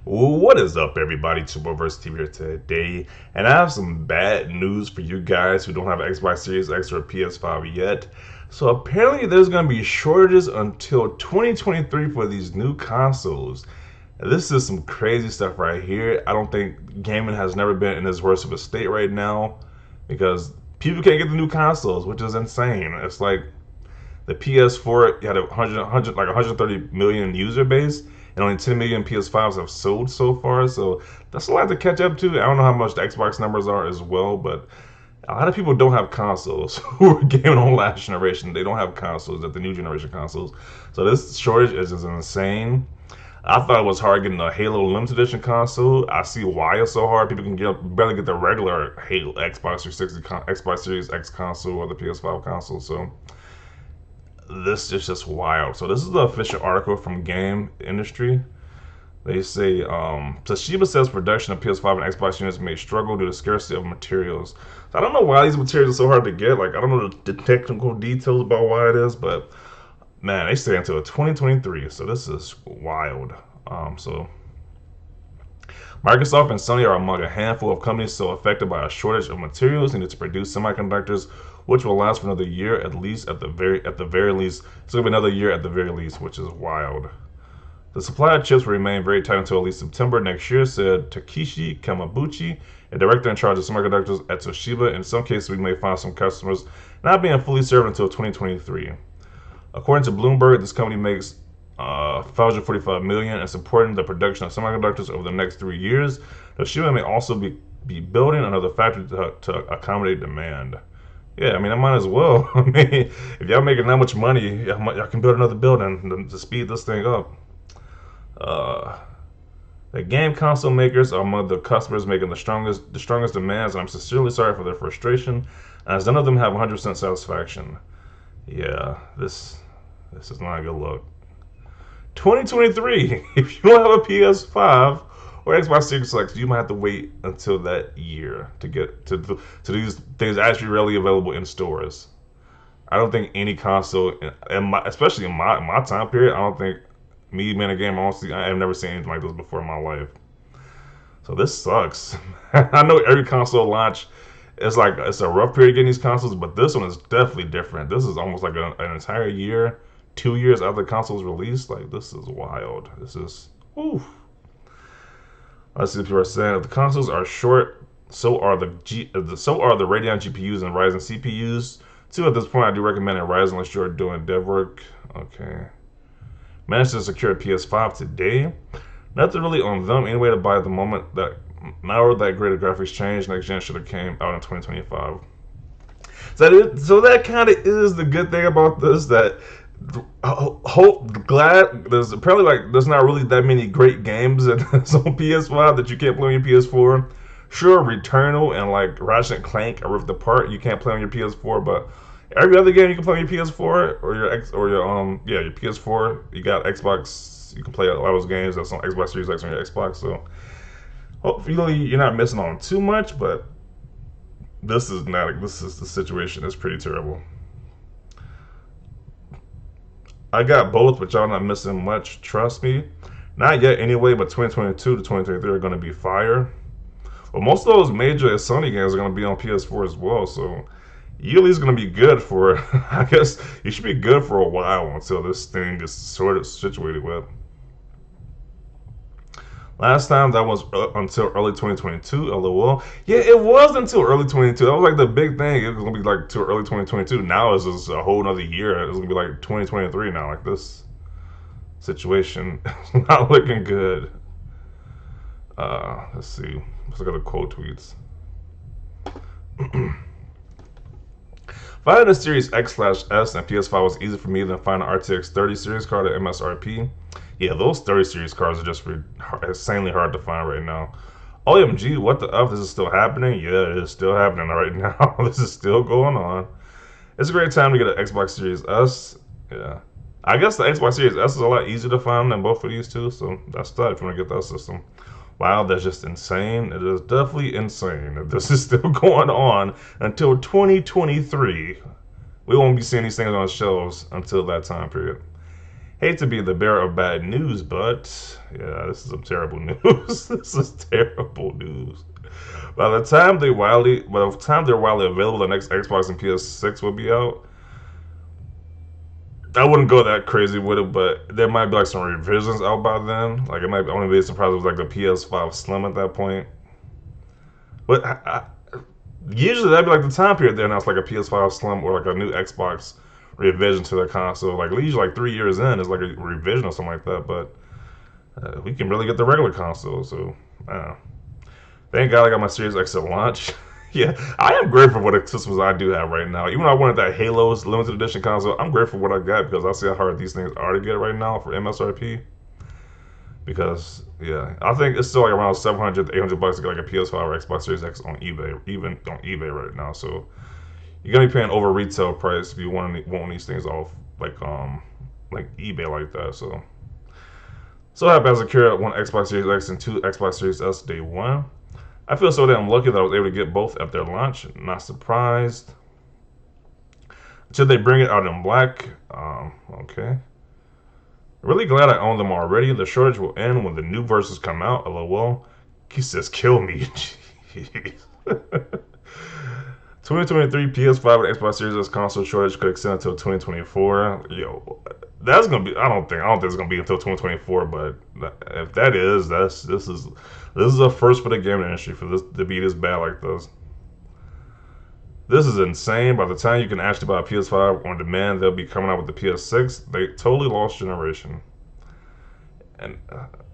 What is up, everybody? Tuboverse TV here today, and I have some bad news for you guys who don't have an Xbox Series X or a PS5 yet. So apparently, there's going to be shortages until 2023 for these new consoles. This is some crazy stuff right here. I don't think gaming has never been in as worse of a state right now because people can't get the new consoles, which is insane. It's like the PS4 had a 130 million user base, and only 10 million PS5s have sold so far. So that's a lot to catch up to. I don't know how much the Xbox numbers are as well, but a lot of people don't have consoles who were gaming on last generation. They don't have consoles at the new generation consoles. So this shortage is just insane. I thought it was hard getting a Halo limited edition console. I see why it's so hard. People can barely get the regular Halo Xbox 360, Xbox Series X console or the PS5 console. So this is just wild. So this is the official article from Game Industry. They say Toshiba says production of PS5 and Xbox units may struggle due to scarcity of materials. So I don't know why these materials are so hard to get. Like I don't know the technical details about why it is, but man, they say until 2023. So this is wild. So Microsoft and Sony are among a handful of companies so affected by a shortage of materials needed to produce semiconductors, which will last for another year at least. At the very least, it's gonna be another year at the very least, which is wild. The supply of chips will remain very tight until at least September next year, said Takeshi Kamabuchi, a director in charge of semiconductors at Toshiba. In some cases, we may find some customers not being fully served until 2023. According to Bloomberg, this company makes 545 million and supporting the production of semiconductors over the next 3 years. Toshiba may also be building another factory to accommodate demand. Yeah, I mean, I might as well. I mean, if y'all making that much money, y'all can build another building to speed this thing up. The game console makers are among the customers making the strongest demands, and I'm sincerely sorry for their frustration, as none of them have 100% satisfaction. Yeah, this is not a good look. 2023. If you don't have a PS5 or Xbox Series X, you might have to wait until that year to get to these things actually readily available in stores. I don't think any console, especially in my time period, I don't think me being a gamer, honestly, I have never seen anything like this before in my life. So this sucks. I know every console launch it's like it's a rough period getting these consoles, but this one is definitely different. This is almost like an entire year, 2 years after the console's released. Like this is wild. This is oof. Let's see if people are saying if the consoles are short, so are the Radeon GPUs and Ryzen CPUs. Too at this point, I do recommend a Ryzen unless you're doing dev work. Okay. Managed to secure a PS5 today. Nothing really on them anyway to buy at the moment. That now that greater graphics change, next gen should have came out in 2025. So that kind of is the good thing about this. That glad there's apparently like there's not really that many great games that's on PS5 that you can't play on your PS4. Sure, Returnal and like Ratchet and Clank or Rift Apart you can't play on your PS4, but every other game you can play on your PS4 or your PS4. You got Xbox, you can play a lot of those games that's on Xbox Series X on your Xbox. So hopefully you're not missing on too much, but this is the situation is pretty terrible. I got both, but y'all not missing much. Trust me. Not yet anyway, but 2022 to 2023 are going to be fire. But most of those major Sony games are going to be on PS4 as well, so you at least going to be good for, I guess, you should be good for a while until this thing is sort of situated with. Last time that was until early 2022, LOL. Yeah, it was until early 22. That was like the big thing. It was gonna be like till early 2022. Now it's just a whole nother year. It's gonna be like 2023 now. Like this situation is not looking good. Let's see. Let's look at the quote tweets. Finding the Series X/S and PS5 was easy for me than finding an RTX 30 series card at MSRP. Yeah, those 30 series cards are just insanely hard to find right now. OMG, what the F? This is still happening? Yeah, it is still happening right now. This is still going on. It's a great time to get an Xbox Series S. Yeah. I guess the Xbox Series S is a lot easier to find than both of these two, so that's that if you want to get that system. Wow, that's just insane. It is definitely insane that this is still going on until 2023. We won't be seeing these things on shelves until that time period. Hate to be the bearer of bad news, but yeah, this is some terrible news. This is terrible news. By the time they're widely available, the next Xbox and PS6 will be out. I wouldn't go that crazy with it, but there might be like some revisions out by then. Like it might only be a surprise if it was like the PS5 Slim at that point. But usually that'd be like the time period there. Now it's like a PS5 Slim or like a new Xbox revision to the console. Like usually like 3 years in is like a revision or something like that. But we can really get the regular console. So thank God I got my Series X at launch. Yeah, I am grateful for the systems I do have right now. Even though I wanted that Halo's limited edition console, I'm grateful for what I got because I see how hard these things are to get right now for MSRP. Because yeah, I think it's still like around 700 to 800 bucks to get like a PS5 or Xbox Series X on eBay, even on eBay right now. So you're gonna be paying over retail price if you want these things off like eBay like that. So happy I secured one Xbox Series X and two Xbox Series S day one. I feel so damn lucky that I was able to get both at their launch. Not surprised. Should they bring it out in black? Okay. Really glad I own them already. The shortage will end when the new versions come out. LOL. He says, kill me. Jeez. 2023 PS5 and Xbox Series S console shortage could extend until 2024. Yo, that's gonna be. I don't think it's gonna be until 2024. But if that is, this is a first for the gaming industry for this to be this bad like this. This is insane. By the time you can actually buy a PS5 on demand, they'll be coming out with the PS6. They totally lost generation. And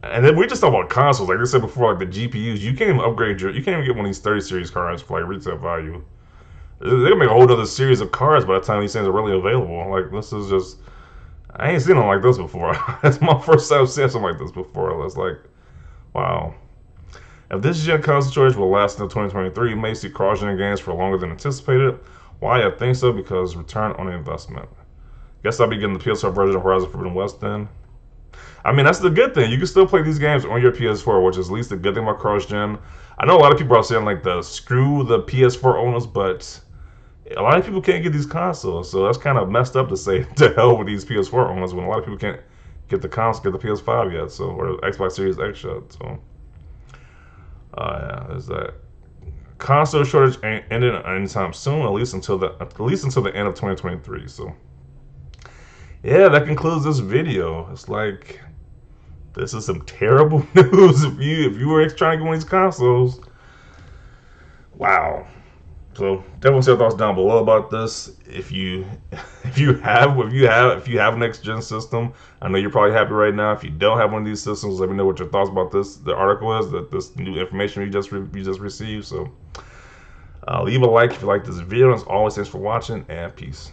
then we just talk about consoles. Like I said before, like the GPUs, you can't even upgrade you can't even get one of these 30 series cards for like retail value. They'll make a whole other series of cards by the time these things are really available. Like this is just, I ain't seen them like this before. That's my first time seeing something like this before. It's like, wow. If this gen console shortage will last until 2023, you may see cross-gen games for longer than anticipated. Why I think so? Because return on investment. Guess I'll be getting the PS4 version of Horizon Forbidden West then. I mean, that's the good thing. You can still play these games on your PS4, which is at least the good thing about cross-gen. I know a lot of people are saying like screw the PS4 owners, but a lot of people can't get these consoles, so that's kind of messed up to say to hell with these PS4 owners when a lot of people can't get the console, get the PS5 yet, so or Xbox Series X yet. So, yeah, there's that. Console shortage ain't ending anytime soon, at least until the end of 2023. So, yeah, that concludes this video. It's like this is some terrible news if you were trying to get one of these consoles. Wow. So definitely say your thoughts down below about this. If you have a next gen system, I know you're probably happy right now. If you don't have one of these systems, let me know what your thoughts about the article is, this new information you just received. So leave a like if you like this video. As always, thanks for watching and peace.